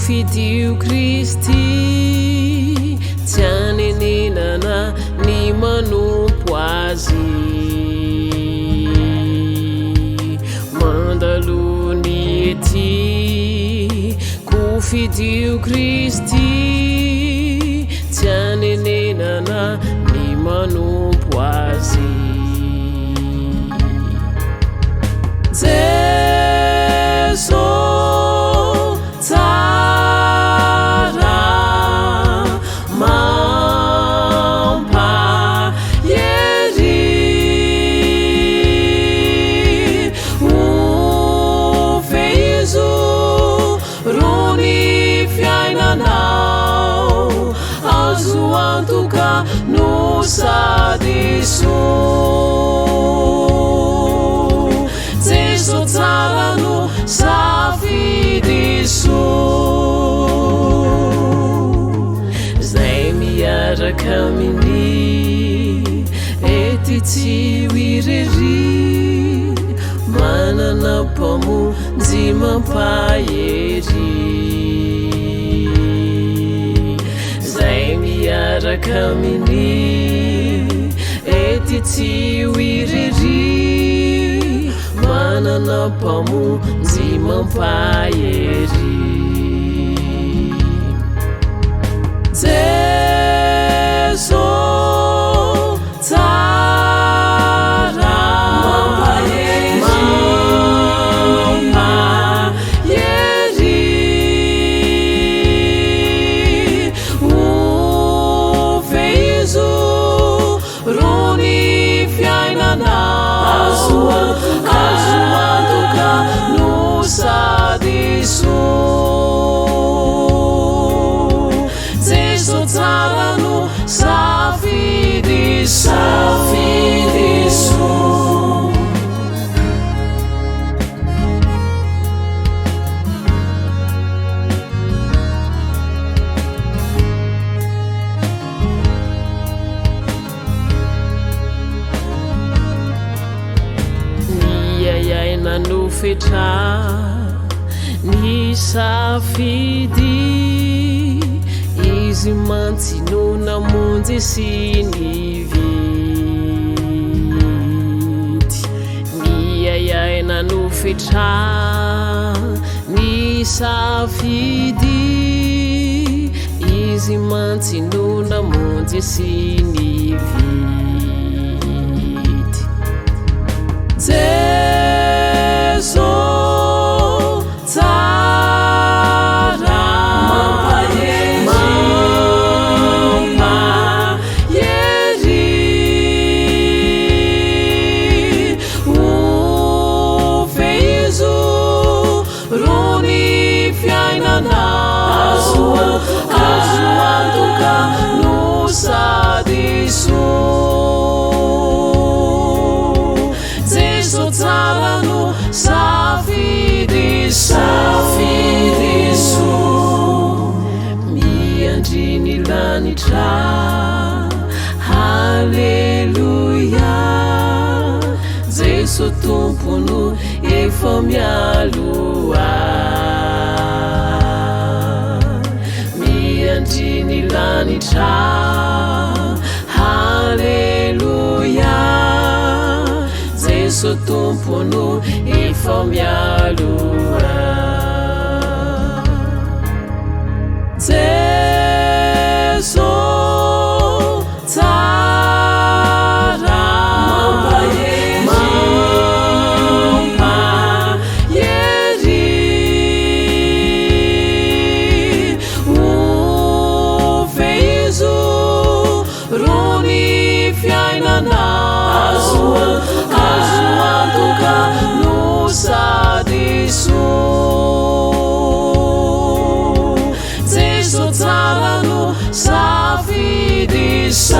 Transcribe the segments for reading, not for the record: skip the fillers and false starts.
fidio Kristy tsy anenenana ny manompo azy mandalony ety ko fidio Kristy tsy anenenana ny manompo azy no sadiso Jesu tsara no safidiso zay miaraka aminy ety tsy hoirery manana mpamonjy mampahery miaraka aminy ety tsy hoirery manana mpamonjy mampahery Jesu tsara Jesu tsara no safidiso niayaina no fetra ny safidy izy mantsino namonjy sy nividy niayaina no fetra ny safidy izy mantsino namonjy sy nividy Jesu Jesu tsara no safidiso miandriny lanitra haleluya Jesu tompono efa mialoha miandriny lanitra haleluya Jesu tompono efa mialoha Jesu tsara mampahery ufeizo rony fiainana no sadiso Jesu tsara no safidiso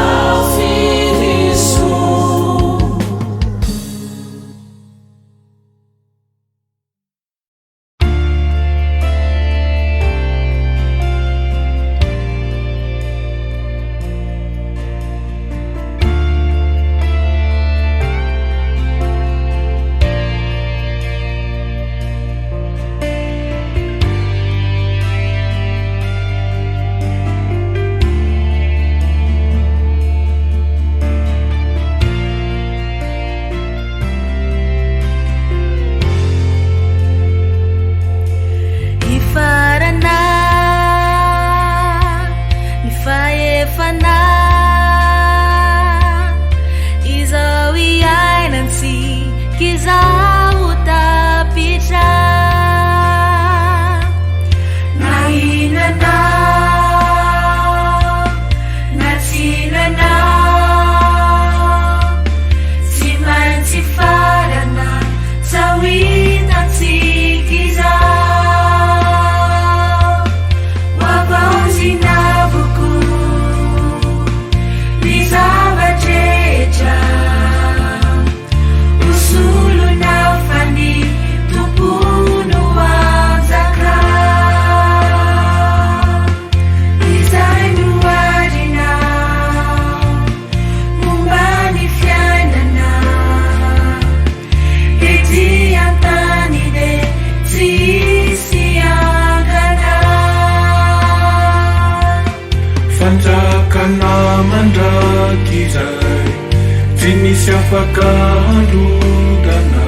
misy afaka androdana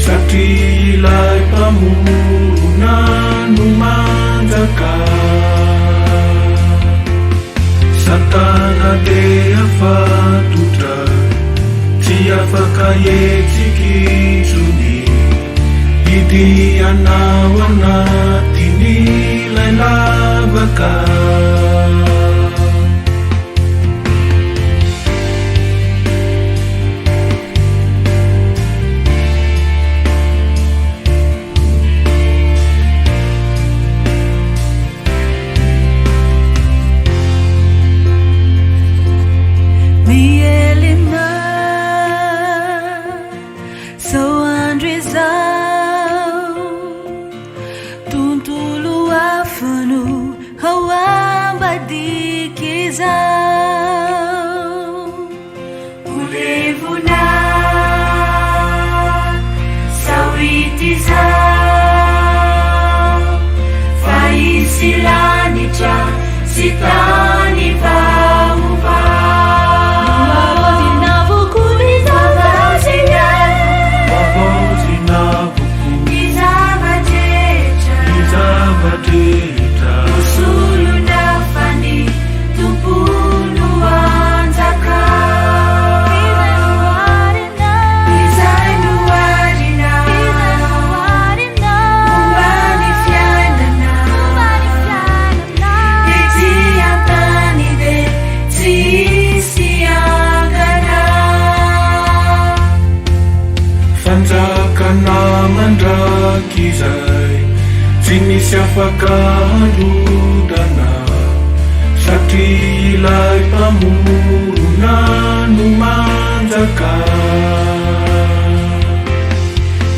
satria ilay mpamorona no manjaka. Satana dia afatotra tsy afaka etsikitsony idianao anatin'ilay lavaka. Mielina so andre zao tontolo afano ao ambadiky zao olevona sao ity zao fa isy lanitra sy tany vaovao. Fanjakana mandraky izay tsy misy afaka androdana satria ilay mpamorona no manjaka.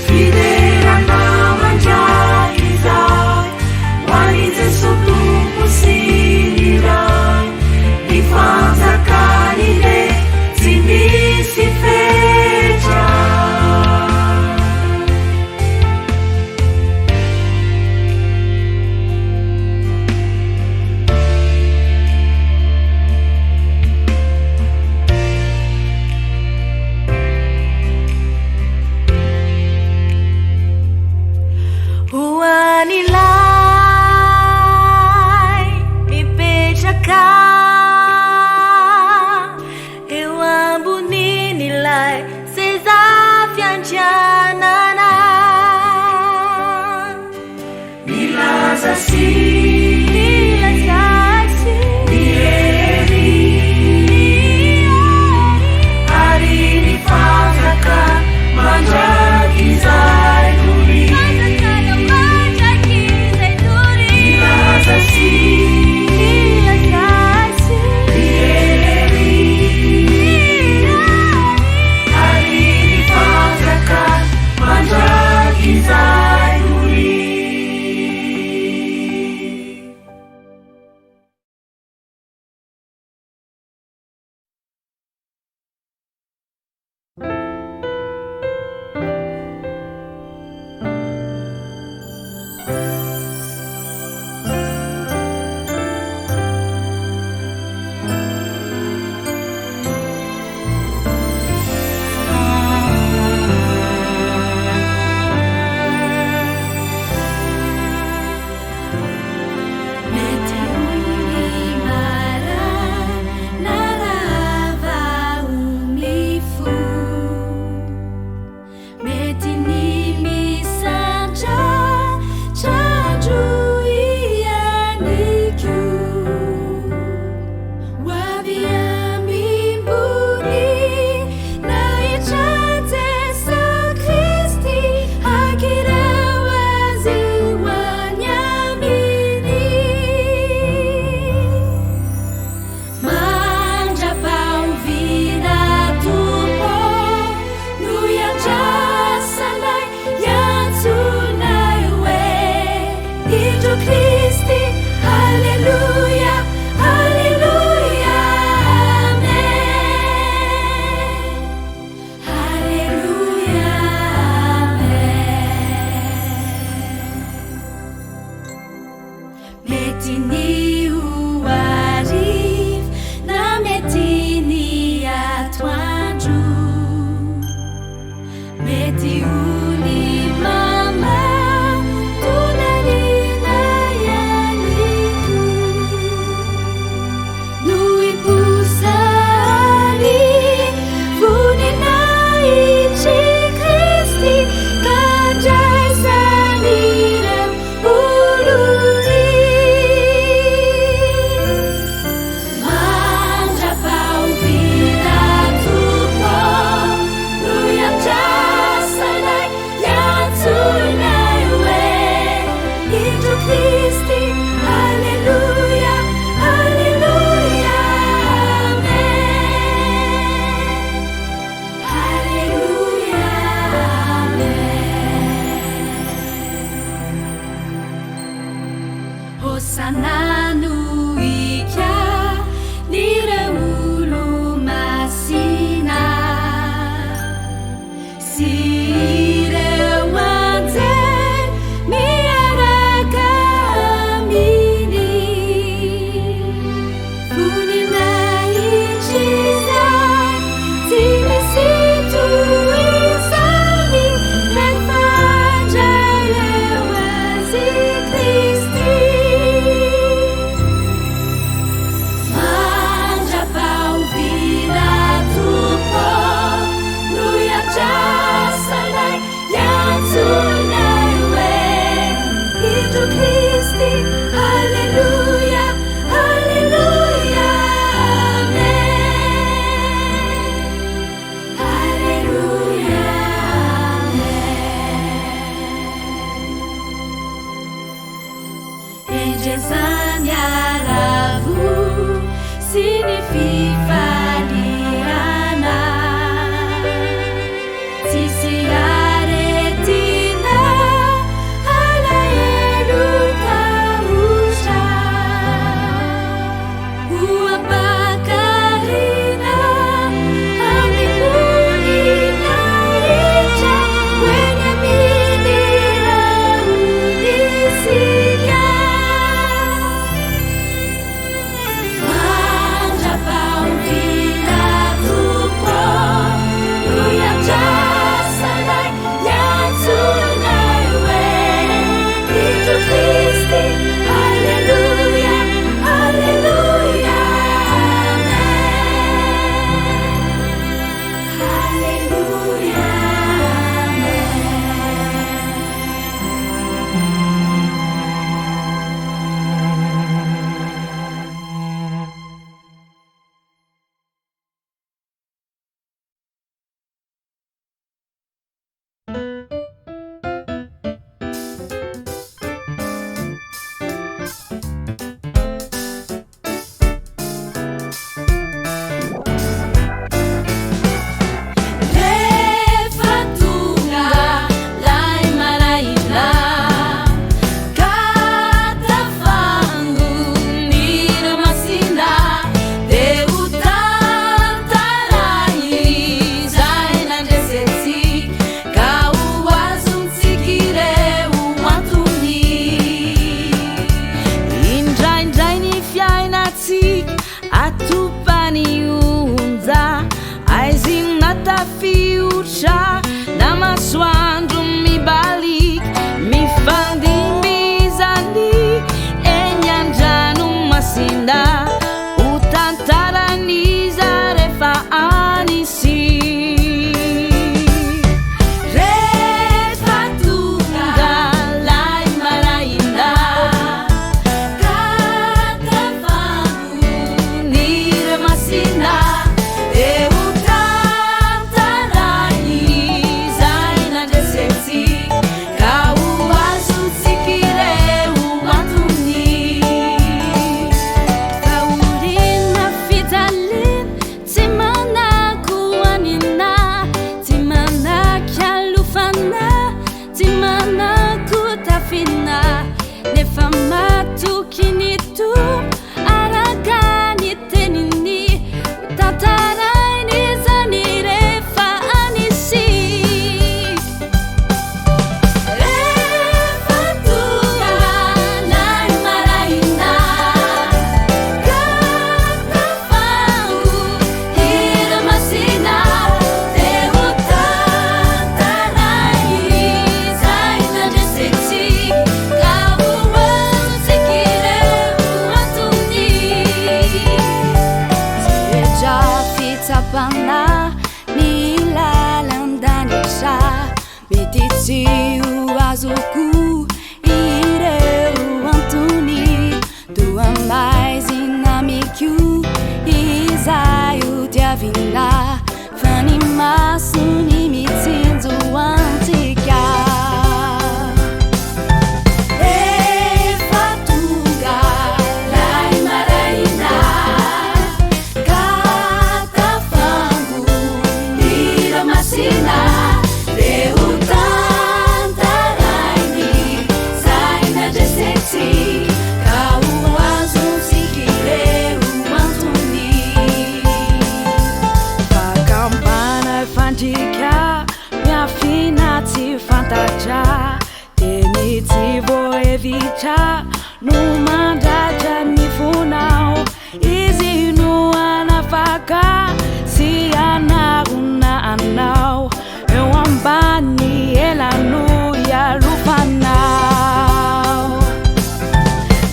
Fiderana mandraky izay ho an'i Jesosy Tompo sy ny Ray, ny fanjakany dia tsy misy fetra. mety ony mama tonalina ianito no iposany voninahitsy Kristy kandraisany ireo olony mandrapahovina tompo no iandrasanay iantsonay hoe indro Kristy Alleluia Alleluia Amen Alleluia Amen Hosanna no ika nireo olo masina sy ireo anjely miaraka aminy voninahitsy izay tsy misy toizany rehefa handray eo azy Kristy mandrapahovina tompo no iandrasany titsio azoko ireo antony doa mais inamiko izay o diavina fa ny masony mitsinjo antsika rehefa tonga lay maraina ka tafango ira masina reo tantarainy zay nadresetsy ka ho azontsika ireo antony fakampana fandrika miafina tsy fantatra teny tsy voevitra no mandratra ny fonao izy no anafaka sy anarona anao eo ambany elano ialofanao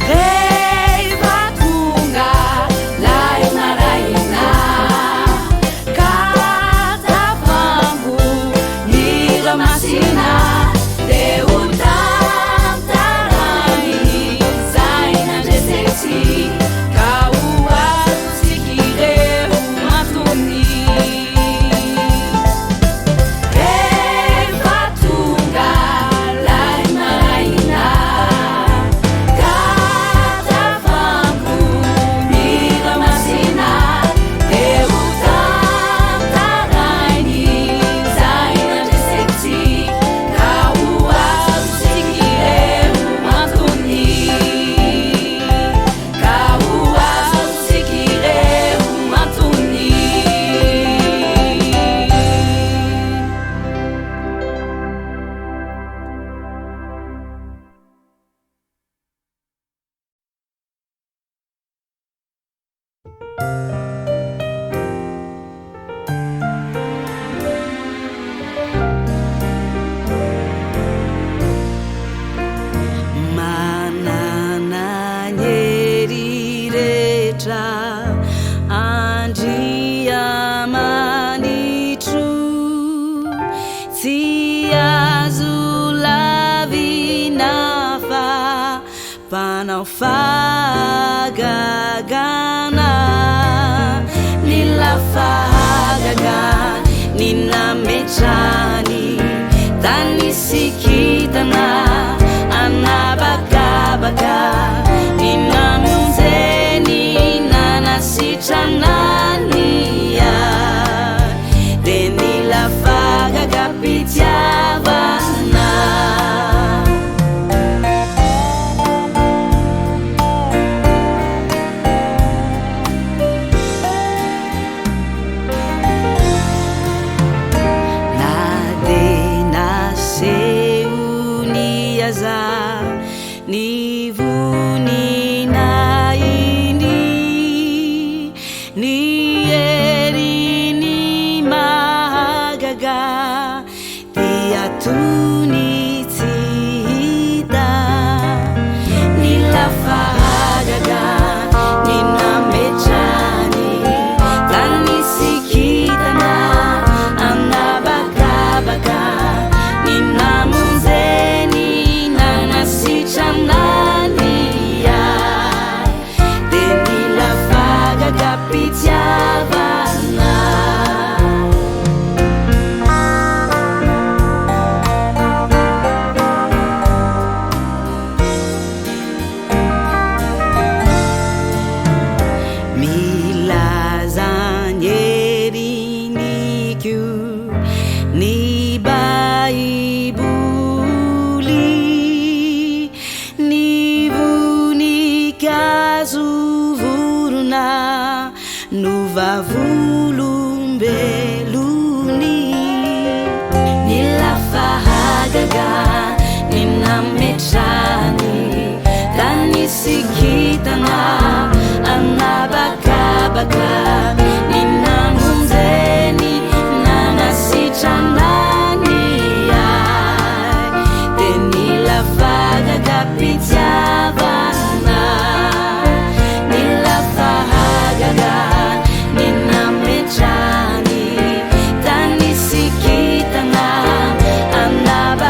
rehefa tonga lay maraina ka tafango mira masina reo tantarany zay nandresetsy ka ho azontsika ireo antony rehefa tonga lay maraina ka tafango mira masina reo tantarany zay nandresetsy ka ho azontsika ireo antony ka ho azontsika ireo antony manana nyerirehetra andriamanitro tsy azo lavina fa mpanao fahagagana ny lafahagaga ny nametrany tany sikitana anabakabaka ny namonjeny nanasitranania de ny lafagaga pitiavana na de naseu niaza ni vonina iny ny erini mahagaga dia tony tsy hita ny lafahagaga ny nametrany tany sikitana anabakabaka ny namonjeny nanasitranania de ny lafagaga pitiavana milaza nyerinikio ny baiboly ny voninkazo vorona no vavolombelony ny lafahagaga ny nametrany tany sikitana anabakabaka ny namonjeny nanasitranania de ny lafagaga pitiavana ny lafahagaga ny nametrany tany sikitana anabakabaka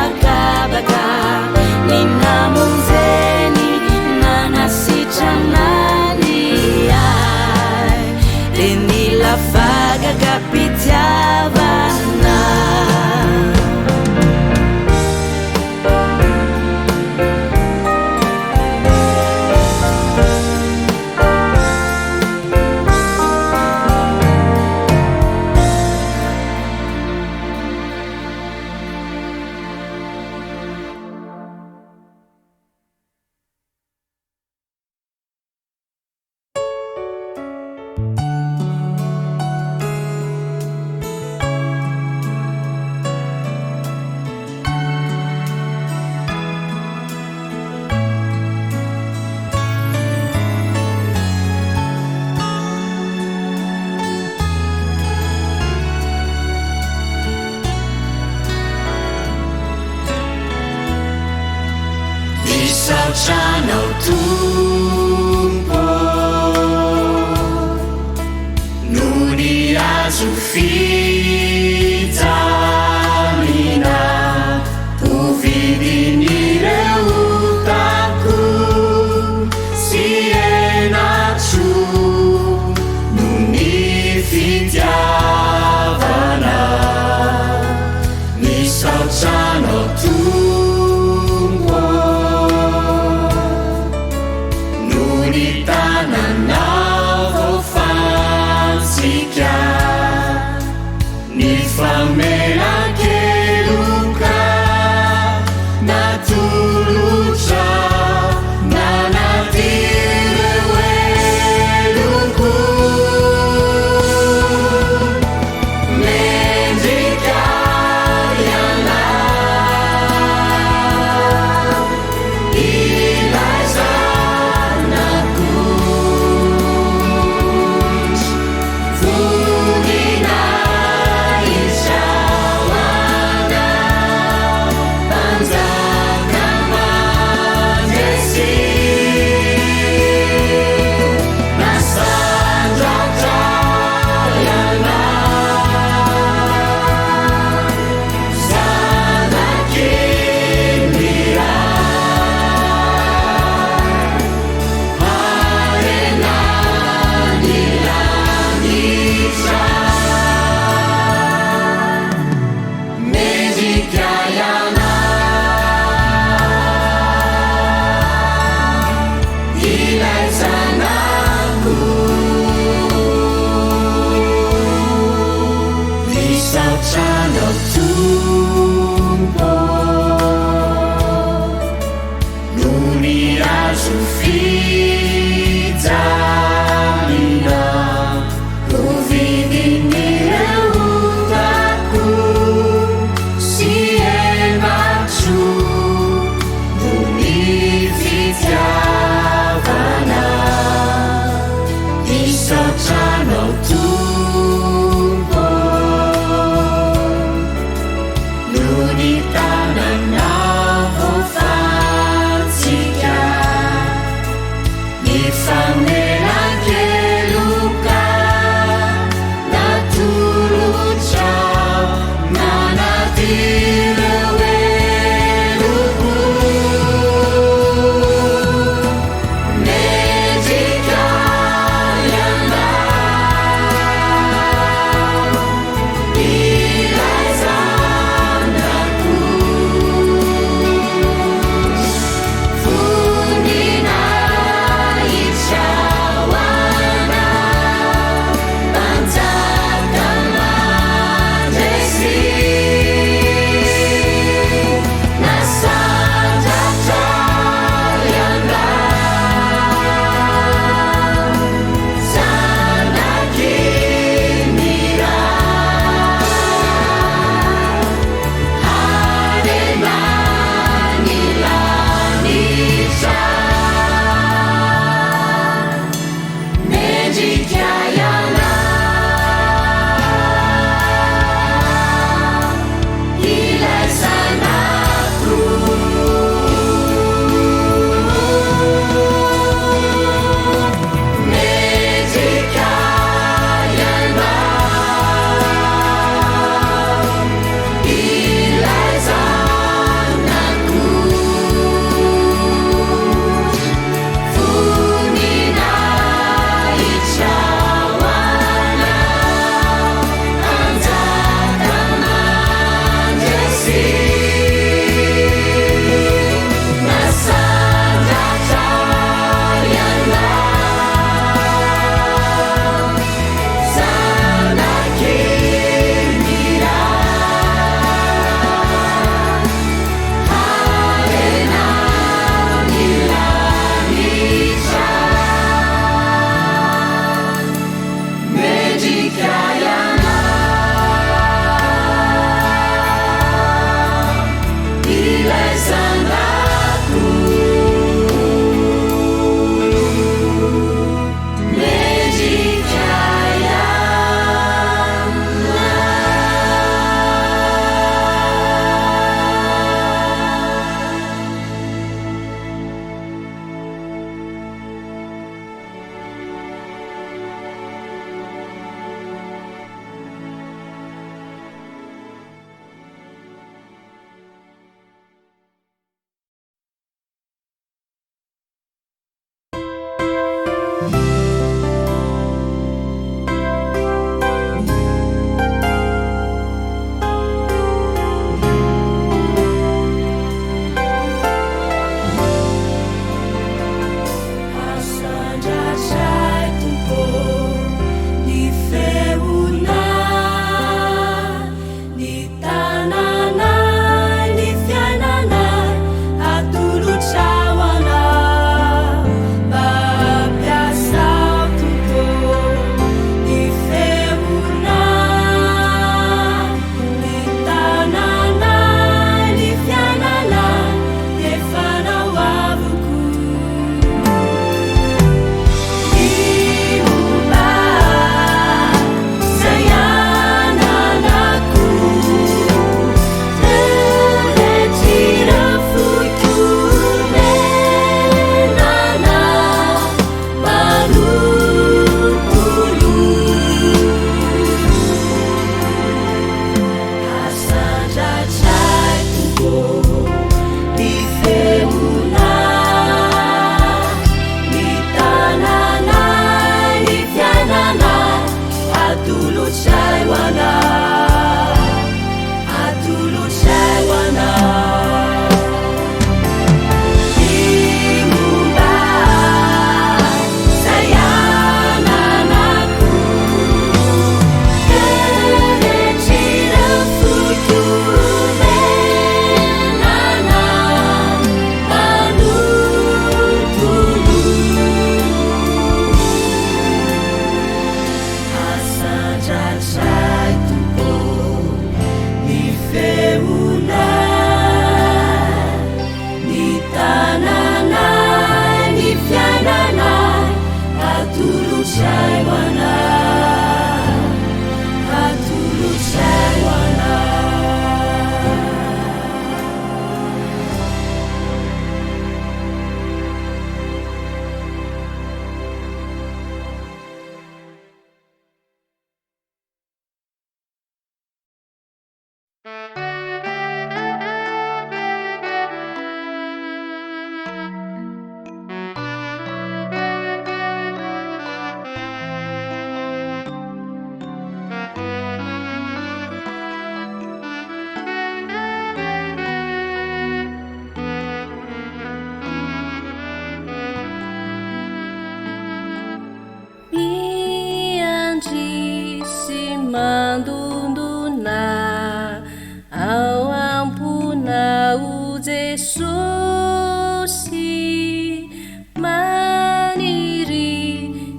misaotranao tompo no ny azo fijalina ho vidin'ireo tako sy enatro no ny fitiavana misaotranao tompo no ny tananao voafantsika ny famelan-keloka natolotra nanatireo eloko mendrika ianao ilay zanako misaotranao tompo no ny azo fijalina ho vidin'ireo tako sy enatro no ny fitiavana misaotranao tompo no ny tananao voafantsika ny famelan-keloka natolotra nanatireo eloko mendrika ianao ilay zanako Jesosy maniry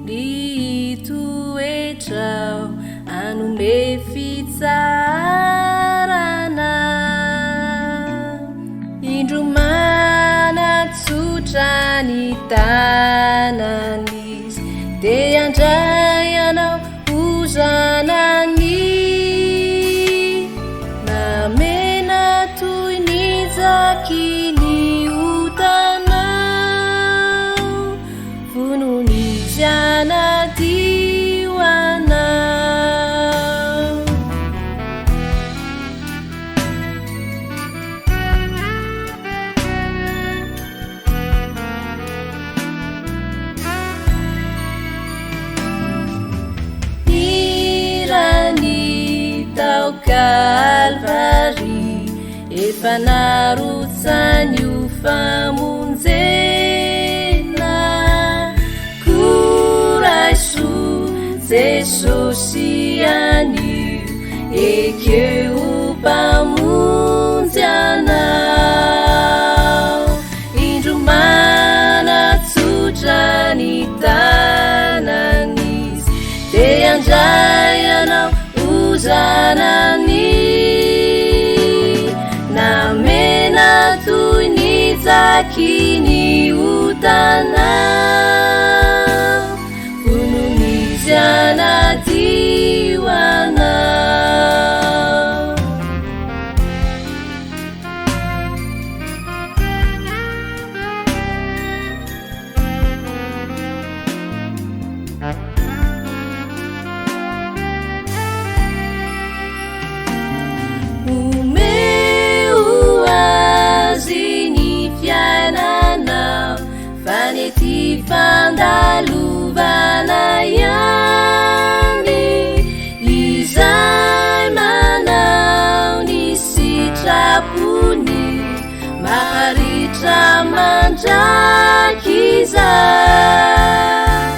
ny toetrao anome fitsarana indro manatsotra ny tanan'izy de andray anao ozanany namena toy ny zakiny otanao vononizy anadio anao irany tao Kalvary efa narotsany io famonjena koraiso Jesosy anio ekeo mpamonjy anao indro manatsotra ny tanan'izy de andray anao ozanany namena toy ny zakiny otanao vononizy anadio anao fanety fandalovana ihany izay manao ny sitrapony maharitra mandraky izay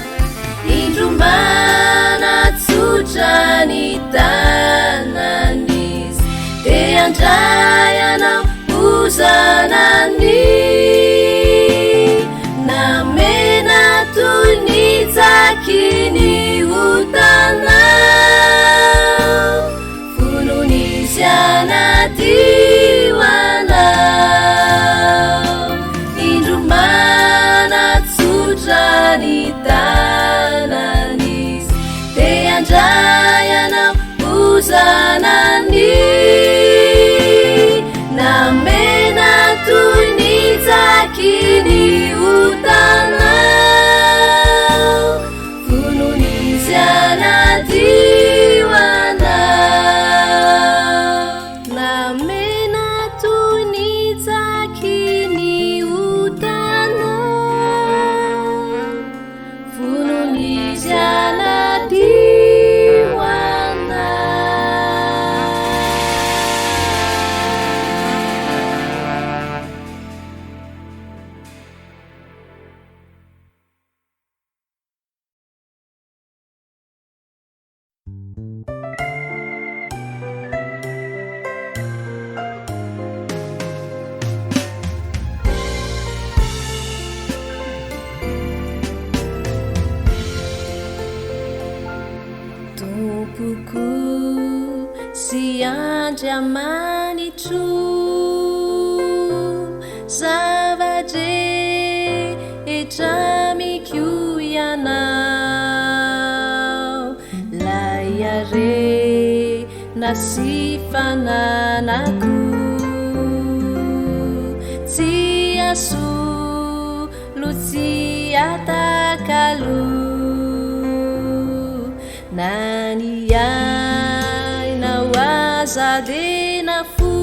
indro manatsotra ny tanan'izy de andray anao ozanany namena toy ny zakiny otanao vononizy anadio anao indro manatsotra ny tanan'izy de andray anao ozanany namena toy ny zakiny otanao vononizy anadio anao namena toy ny zakiny otanao vononizy anadio anao Tompoko sy andriamanitro zavadrehetra mikio ianao lay arena sy fananako tsy asolo tsy atakalo nani aina waza dena fu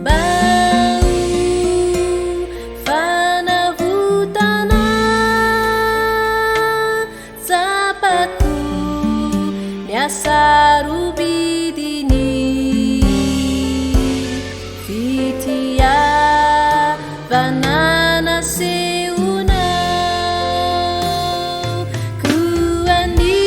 bau fana vutana zapatu nyasaru bidini fitia banana seuna kuani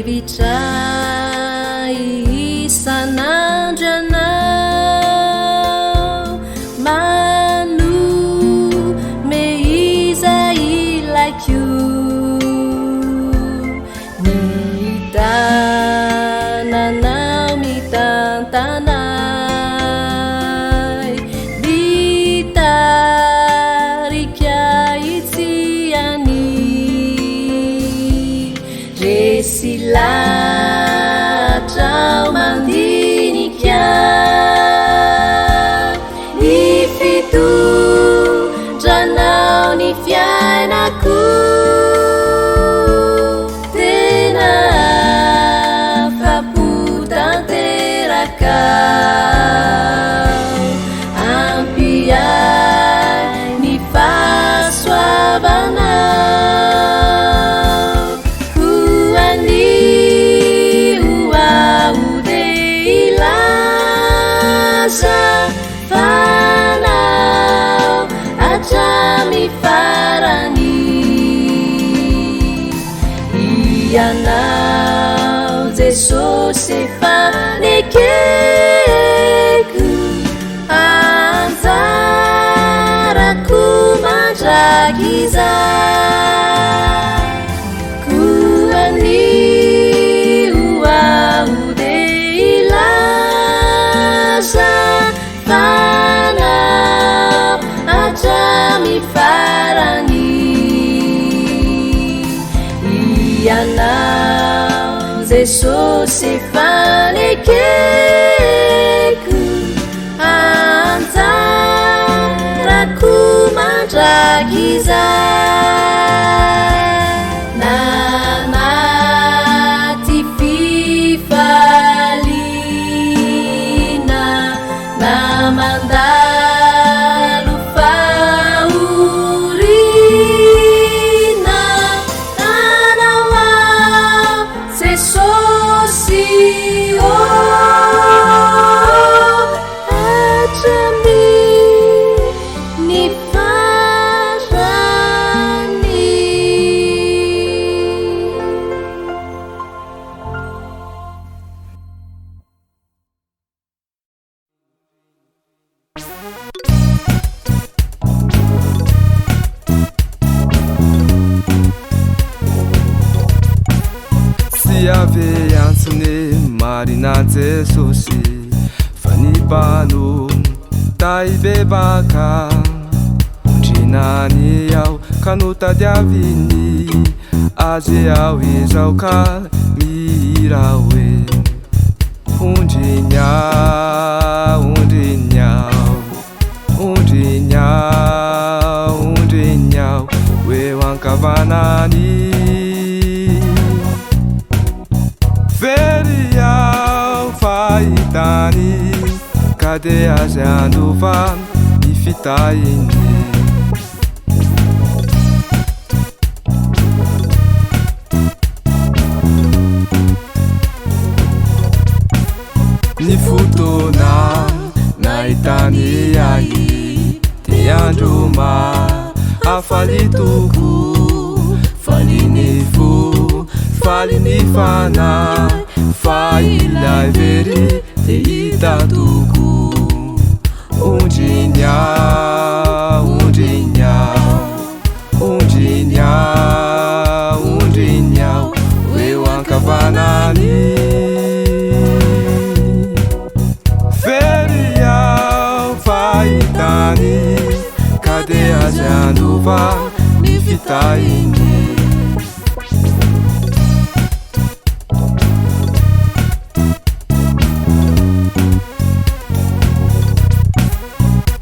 hevitray isan'andrianao manome izay ilaiko ny tananao mitantanay mitarika itiany resilatrao mandinika ny fitondranao ny fiainako tena afapo tanteraka ampiay ny fahasoavanao hoanio aho de ilaza fanao hatramy farany ianao Jesosy fanekeko anjarako mandrakiza koanio aho de ilaza fanao hatramy farany ianao Jesosy fanekeko anjarako mandrakiza nanaty fifaliana namandalo fahoriana tanao ao Jesosy hatramy ny farany sy ave antsony marina Jesosy fa nipano taibebaka ondrinany aho ka no tadiaviny azy aho izao ka mihira hoe ondrinyao ondrinyao ondrinyao ondrinyao hoe ankavanany very aho fahitany ka de azy andova ny fitahiny ny fotona nahitany ahy ty androma afaly toko faly ny fo faly ny fanahy fa ilay very te hita toko ondrinyao ondrinyao ondrinyao ondrinyao eo ankavanany very aho fahitany ka de azy andova ny fitahiny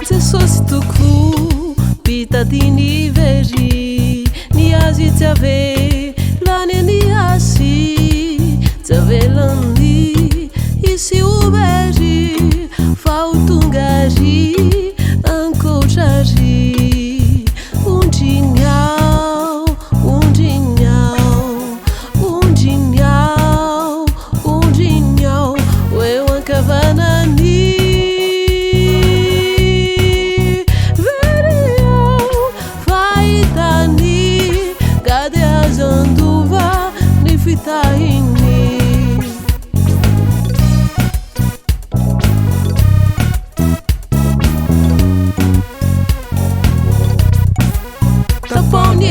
Jesosy toko pitadiny very ny azy tsy avelany ny asy tsy avelany isy obery fa ho tonga ry ankotrary ondrinyao ondrinyao ondrinyao ondrinyao eo ankavanany fahitany ka de azy andova ny fitahiny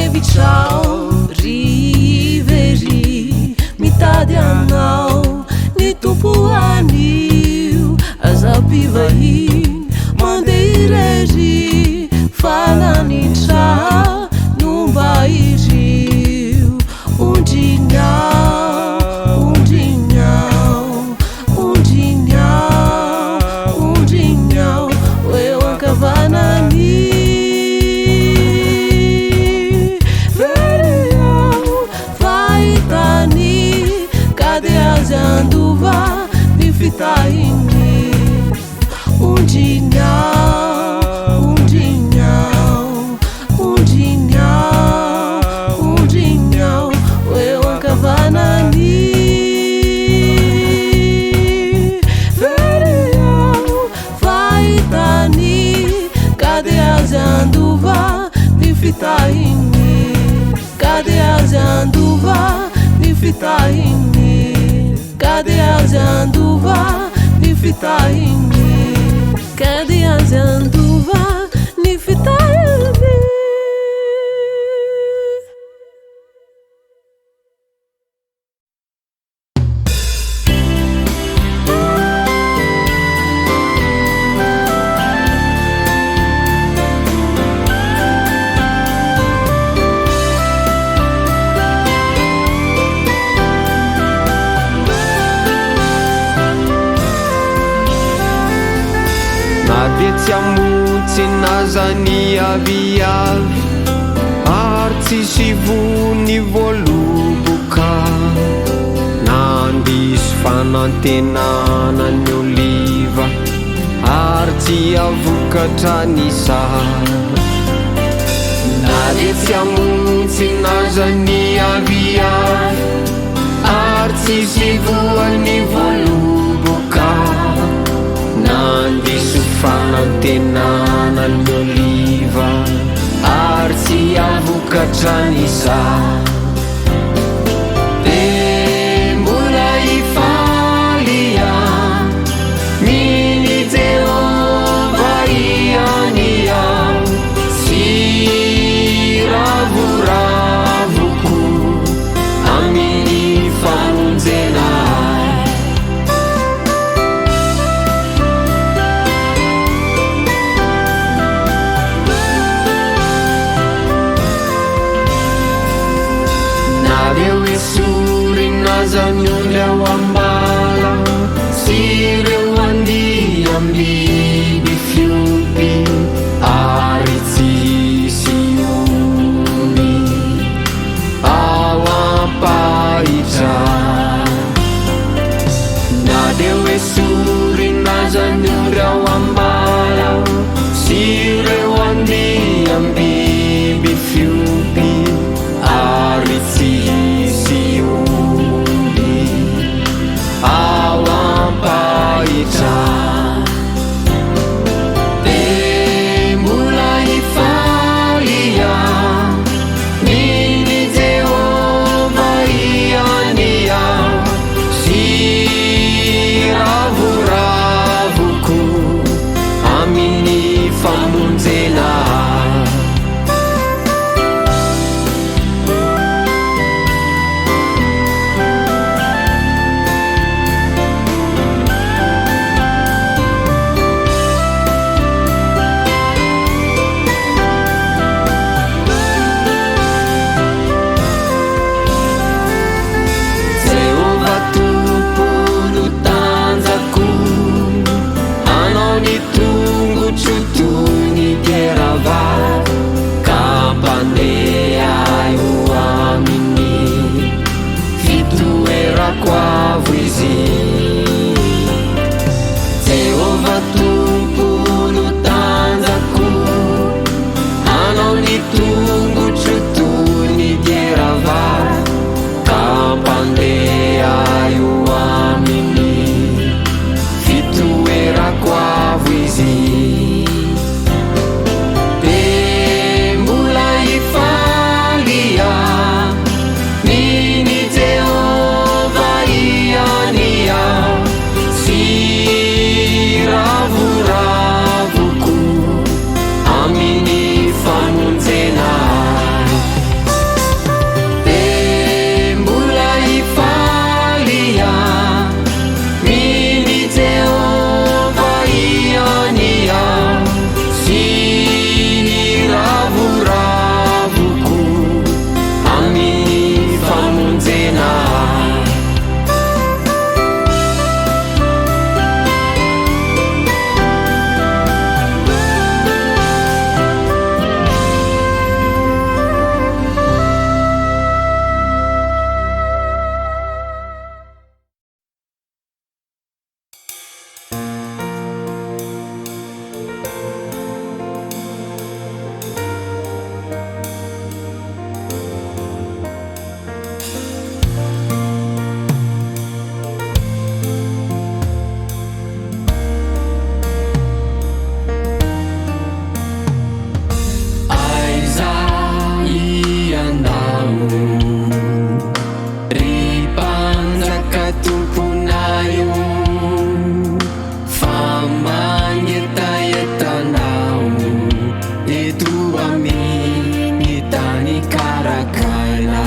evitrao rivery mitady anao ny tompo anio aza-pivahiny mandeha irery fananitra nomba irio ondrignao ondrignao eo ankavanany veriao fahitany kady azy andova ny fitahiny ondrignao eo ankavanany veriao fahitany kady azy andova ny fitahiny kady azy andova ny fitahiny kady azy andova ny fitahiny kady azy andova ny fitahiny. de tsy amotsy nazany aviavy ary tsisy vony voaloboka nandiso fanantenana ny oliva ary tsy avokatra ny sara na de tsy amotsy nazany aviavy ary tsisy vony voaloboka nandiso fanantenana ny oliva ary tsy avokatra ny sara de mbola ifalia miny Jehova iania sy ravoravoko amin'ny famonjena nazanyonly ao ambala sy reo andia ambiby fiompy ary tsisy omby ao ampahitra na de hoe sory nazanyonly ao ambala sy reo andia ambiby fiompy ary tsisy ao ampahitra de nikarakaina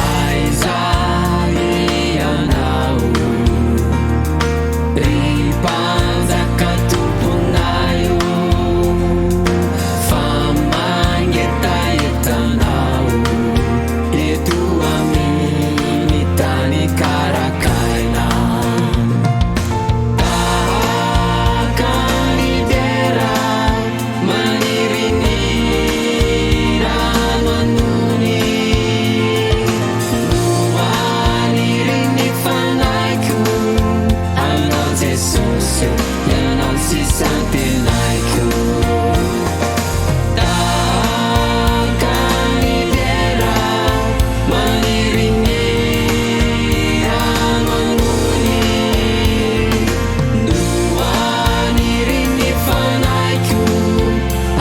aizai anao ripanjaka tomponaio fa magnetaetanao eto amin'ny tany karakaina tahaka ny dera manirini ramanony noanirini fanaiko anao jesosy ianao sisantenaiko tahaka ny dera manirini ramanony noanirini fanaiko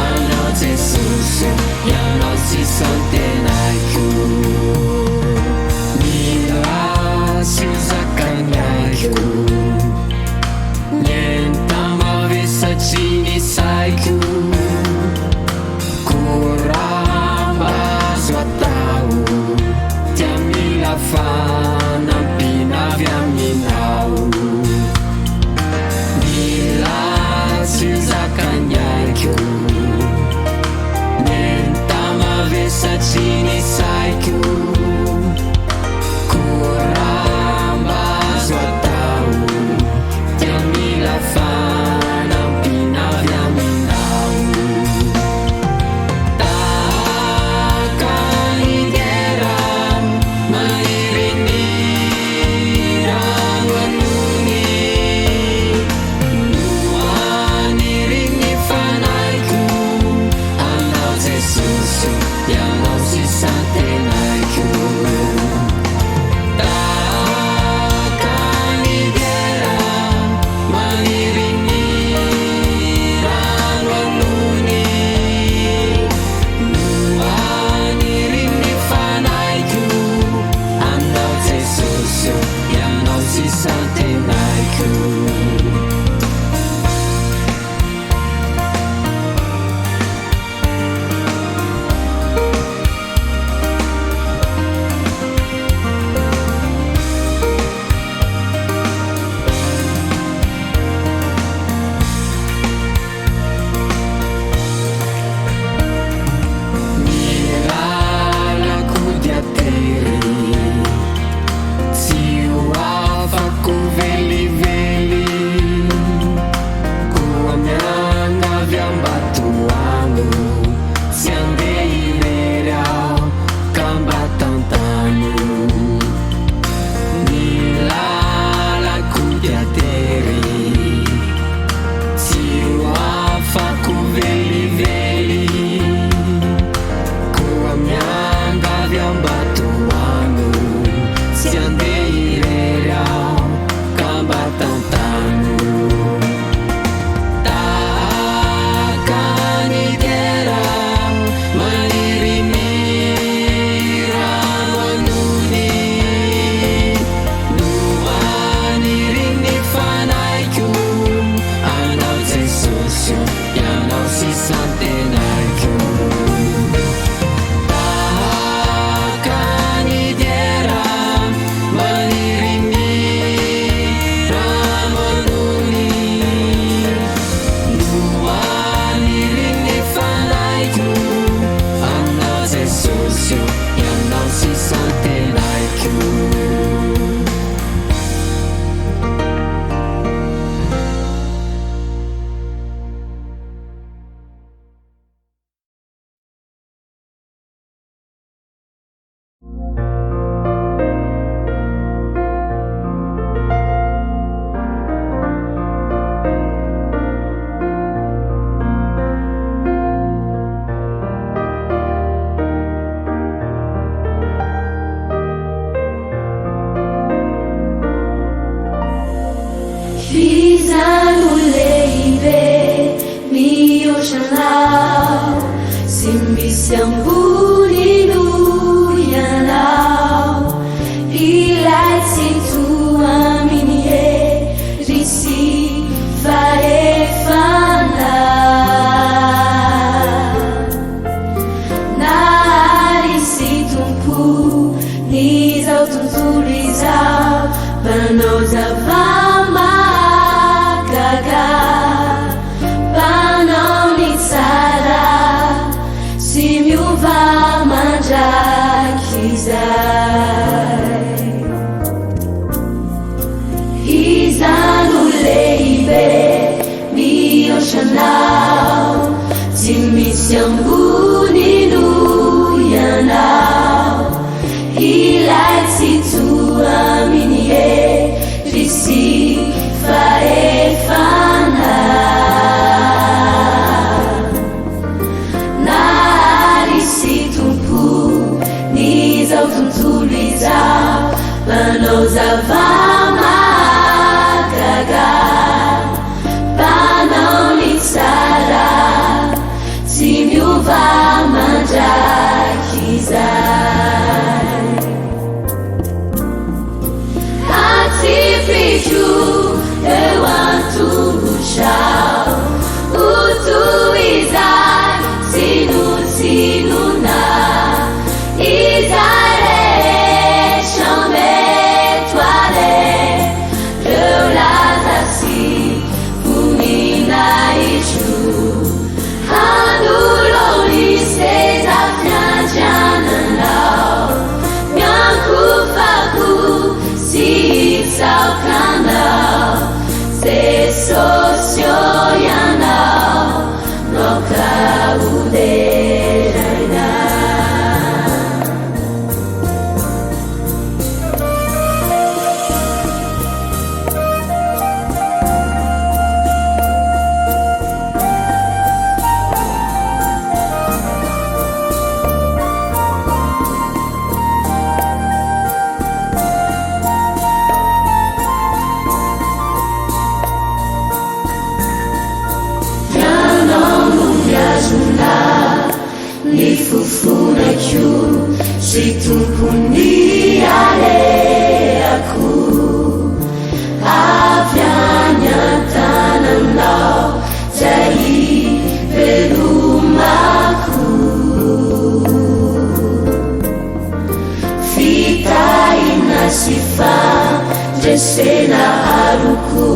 anao jesosy ianao sisantenaiko mila siuzakanaiko nienta mavesatry ny saiko koramba azo atao tia mila fanampinavy aminao mila siuzakanaiko nienta mavesatry ny saiko koramba azo atao tia mila fanampinavy aminao tahaka ny dera manirini ramanony noanirini fanaiko anao jesosy ianao sisantenaiko tahaka ny dera manirini ramanony noanirini fanaiko anao jesosy ianao sisantenaiko milalako diatery tsy ho afako velively koa miangavy ambatoano tsy andeha irery aho ka mba tantany milalako diatery tsy ho afako velively koa miangavy ambatoano tsy andeha irery aho ka mba tantany tahaka ny dera manirini ramanony noanirini fanaiko anao jesosy ianao sisantenaiko tahaka ny dera manirini ramanony noanirini fanaiko anao jesosy ianao sisantenaiko Visano lehibe mihoatranao sy misy ambony no ianao tuntuliza panozava magaga panaonitsara sy miova mandrakizay izano lehibe mihoatranao tsy misy ambonino ianao ilay tsy toaminy hery faefana nahary sy tompo ny zao tontolo izao manao zava-magaga panao ny tsara tsy miova mandrakizay atifitro eo an-tombotrao utoizay sinotsinona izay rehetra metoare reo laza sy voninahitro handolony seza fiandriananao miankofako sy itsaokanao ze sosio ianao nokauderana ny fofonako sy tompony aleako avy any an-tananao zay velomako fitahina sy fandresena aroko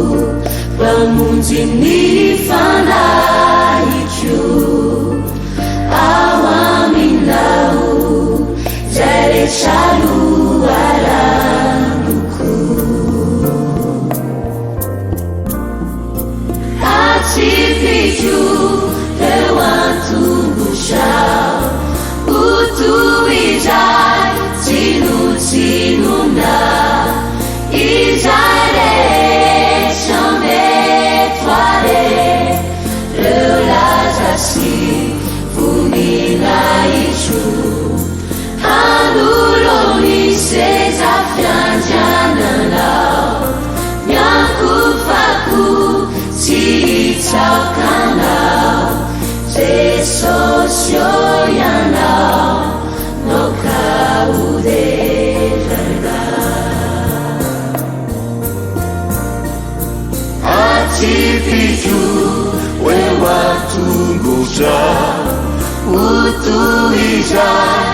mpamonjy ny fanahiko awaminau zare shalu alanuku atifiju tewantubushau utuijai sinuna izare chametware reulazasi voninahitro handolony seza fiandriananao miankofako sy itsaokanao ze sosio ianao nokauderana atifitro eo an-tombotrao utuizai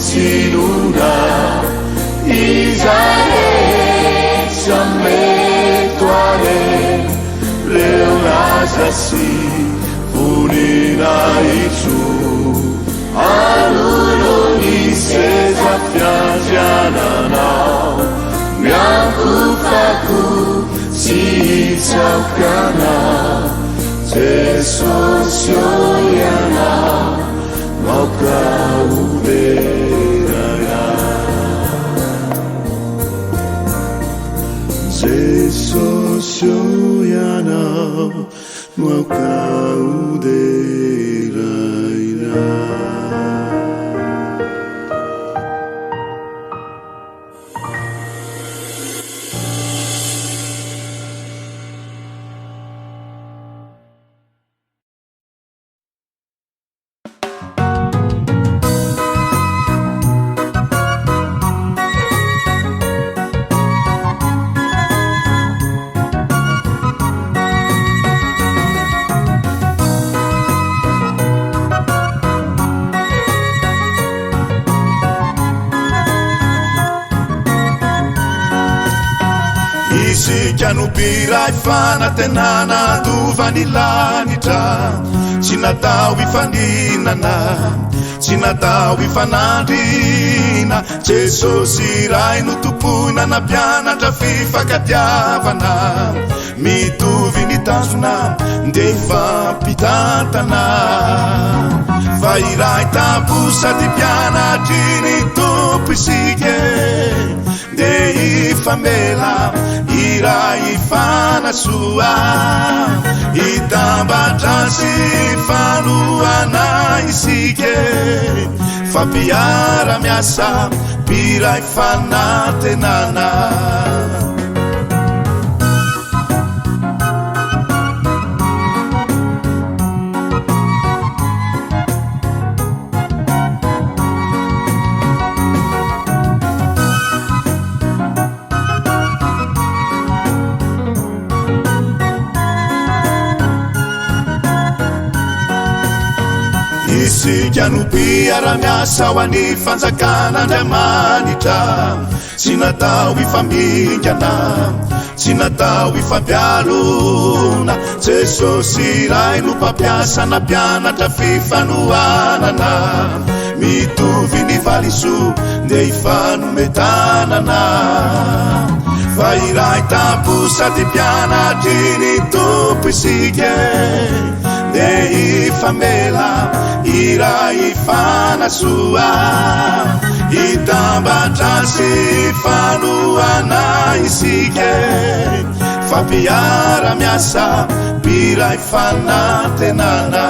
sinuna izay rehetra metoare reo laza sy voninahitro handolony seza fiandriananao miankofako sy itsaokanao ze sosio ianao nokauderana ze sosio ianao nokauderana isika no biray fanantenana dovany lanitra tsy natao ifaninana tsy natao ifanandrina Jesosy iray no tompoina nampianatra fifakatiavana mitovy ny tanjona nde fampitantana fa iray tampo sady mpianatry ny tompo isike nde ifamela iray ifanasoa itambatra sy fanoana isike fampiara miasa piray fanantenana isika no mpiara-miasa ho any fanjakan'Andriamanitra tsy natao ifamingana tsy natao ifampialona Jesosy iray no mpampiasa nampianatra fifanohanana mitovy ny valisoa nde ifanometanana fa iray tampo sady mpianatry ny tompo isike nde ifamela iray ifanasoa itambatra sy fanoana isike fampiara miasa piray fanantenana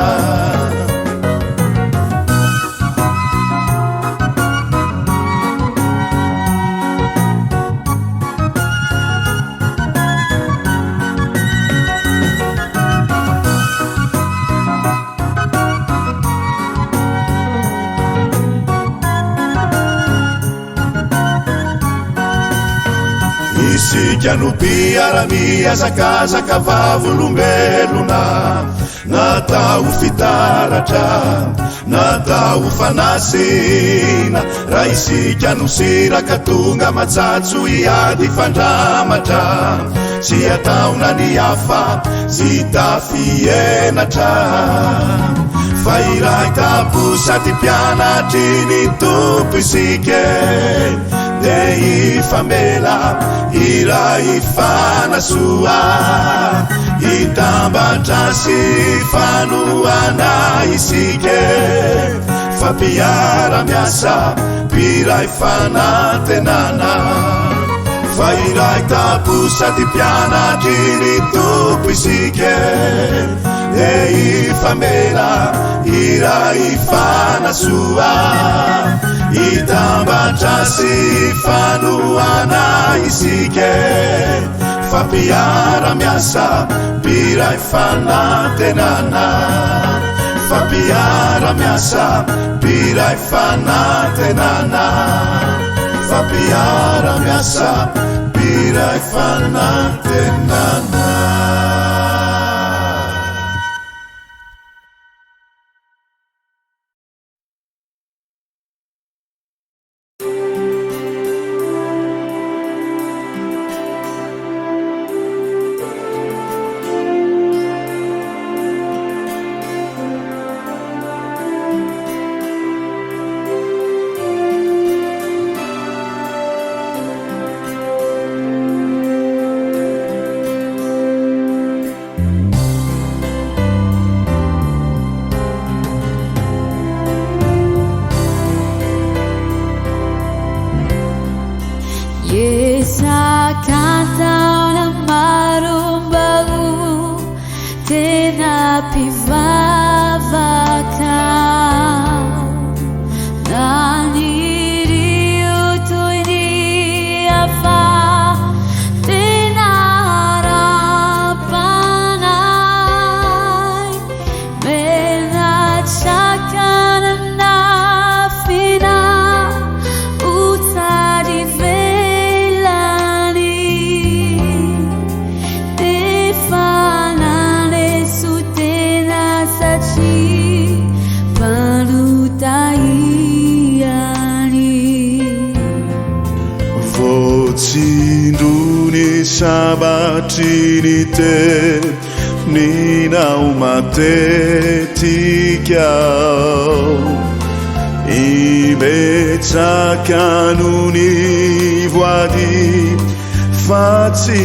isika no mpiara-miazakazaka vavolombelona natao fitaratra natao fanasina raha isika no siraka tonga matsatso iady fandramatra tsy ataona ny hafa sy tafienatra fa iray tampo sady mpianatry ny tompo isike nde ifamela iray ifanasoa itambatra sy fanoana isike fampiara miasa piray fanantenana fa iray tampo sady mpianatry ny tompo isike nde ifamela iray ifanasoa itambatra sy fanoana isike fampiara miasa piray fanantenana fampiara miasa piray fanantenana fampiara miasa piray fanantenana sabatry ny teninao matetika ibetsaka noho ny voady fa tsy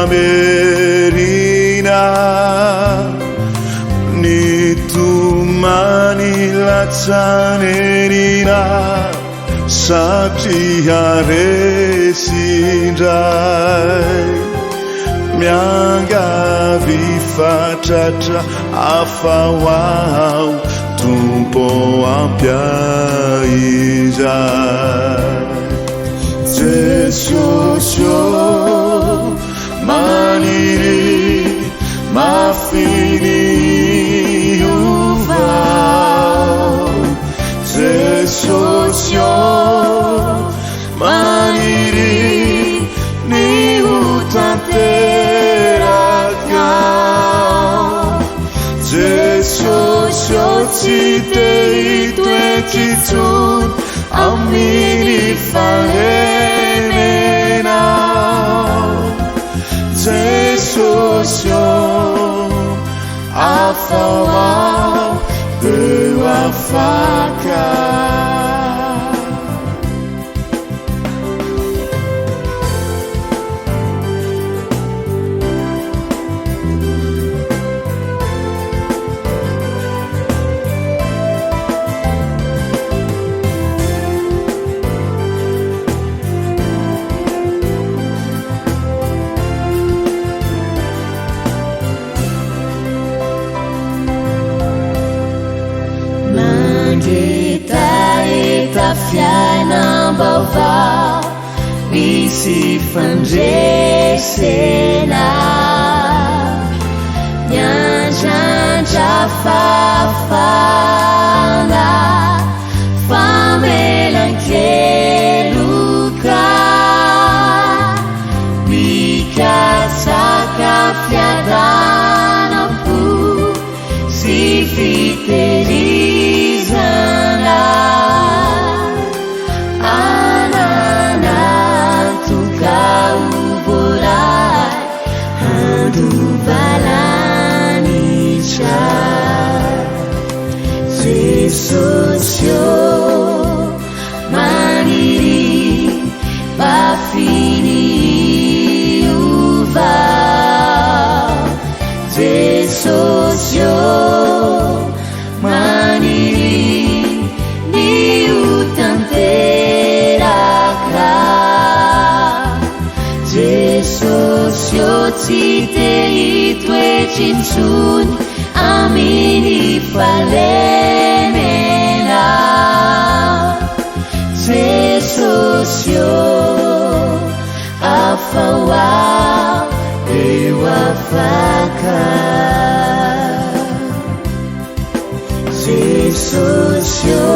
amerina ny tomany latsanenina satria resindray miangavy fatratra afahoao tompo ampiaizay Jesosio maniry mafiny uvao Jesosio maniry ny utanteraka Jesosio tsy te hitoetritsony amin'ny falenenao Jesosio afahoao deo afaka fiainam-baovao misy fandresena miandrandra fafana famelan-keloka mikasaka fiadanam-po sy fiterizana Jesosio maniry bafiny uvao Jesosio maniry ny utanteraka Jesosio tsy te hitoetritsony amin'ny falenena Jesosio afahoao deo afaka Jesosio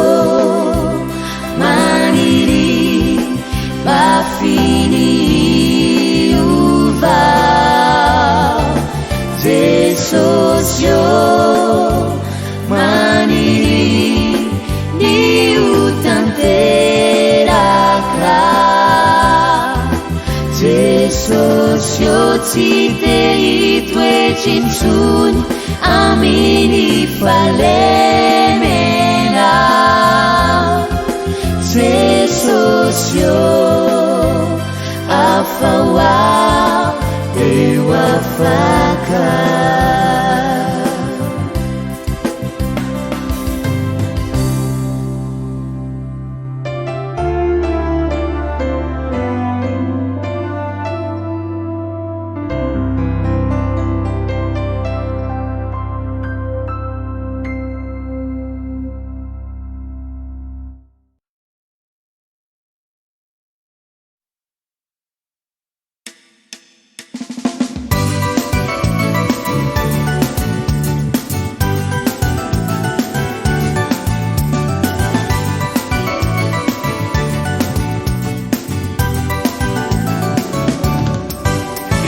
maniry bafiny uvao Jesosio maniry ny utanteraka Jesosio tsy te hitoetritsony amin'ny falenena Jesosio afahoao deo afaka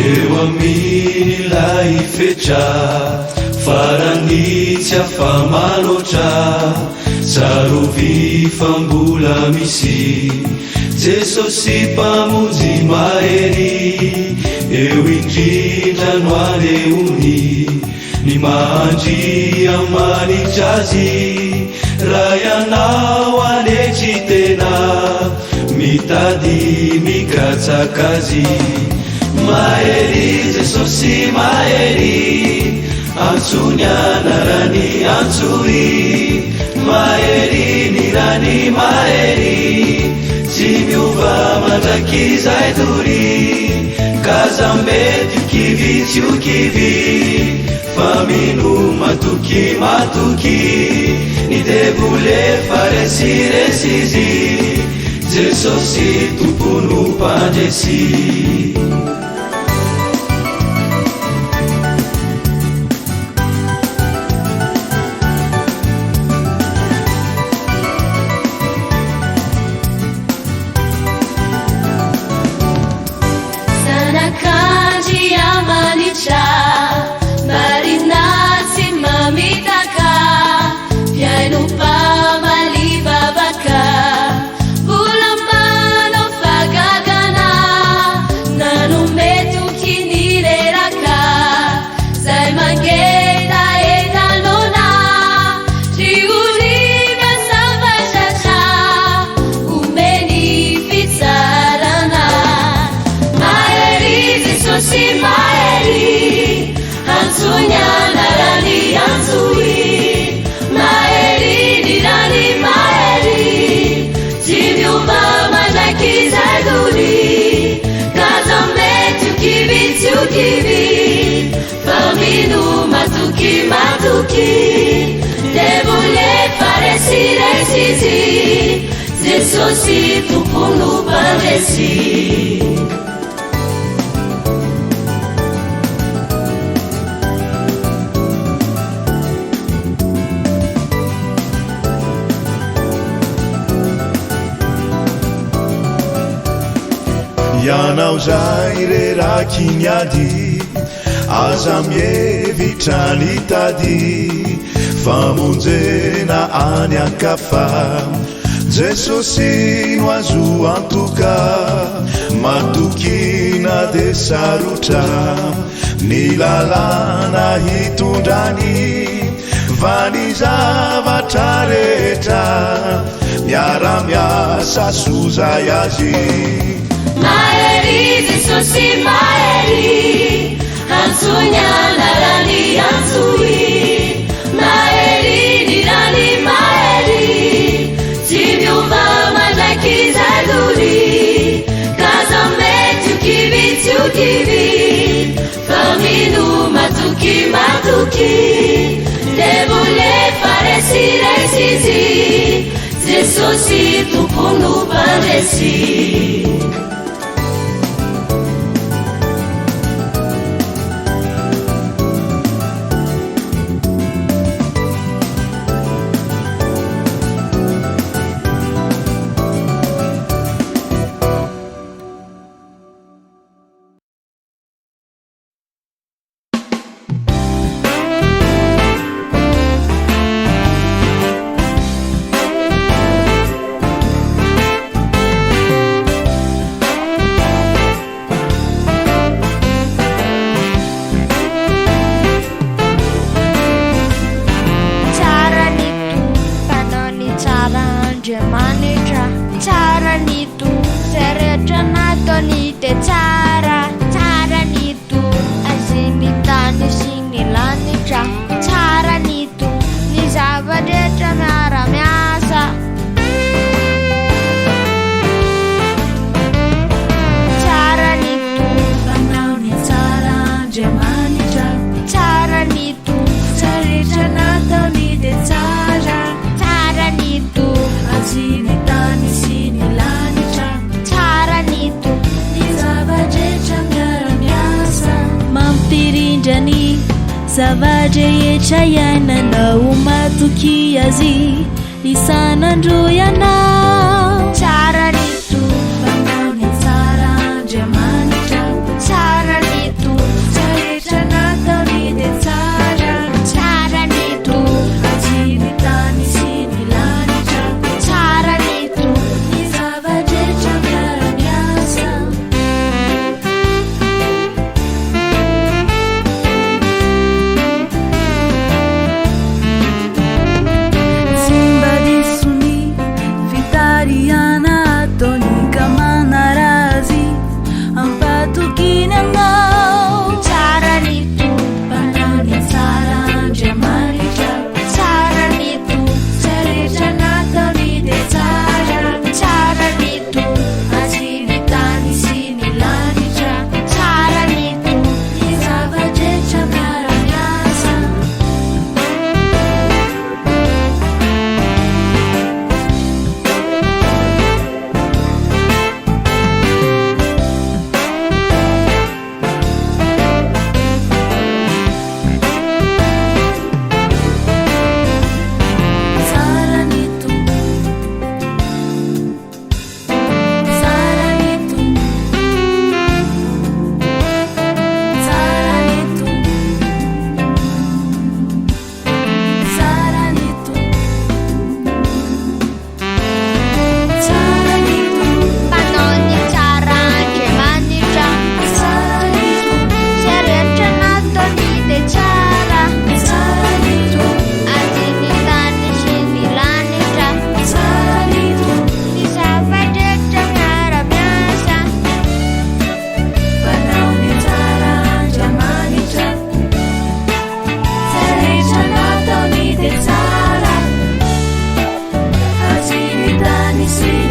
eo amin'ilay fetra faranitsy afamalotra sarovy fambola misy Jesosy mpamonjy mahery eo indrindra no aneony ny mandria manitra azy raha ianao anetsy tena mitady mikatsaka azy mahery Jesosy mahery antsony anarany antsoy mahery ny rany mahery tsy miova mandraky zay tory kazambety kivy tsy ho kivy fa mino matoky matoky ny debole fa resiresy izy Jesosy tompono mpandresy matuki debole paresi resisi Jesosy tompono mpandresy ianao zay reraky miady aza mievitra ny tady famonjena any ankafa Jesosy no azo antoka matokina de sarotra ny lalàna hitondrany va ny zavatra rehetra miara-miasa sozay azy mahery Jesosy mahery antsony anarany antsoy mahery ny rany mahery tsy miova mandraky zay tory kazamety ho kivy tsy ho kivy fa mino matoky matoky debole fa resiresy izy Jesosy tompono mpandresy Zavajeyecha yananao matoky azy isanandro ianao tsara nito fanao ny tsara andriamanitra tsara nito zarehetra nataony de tsara nito azy ny tany sy ny lanitra tsara nito ny zavajetra miara-miasa Sim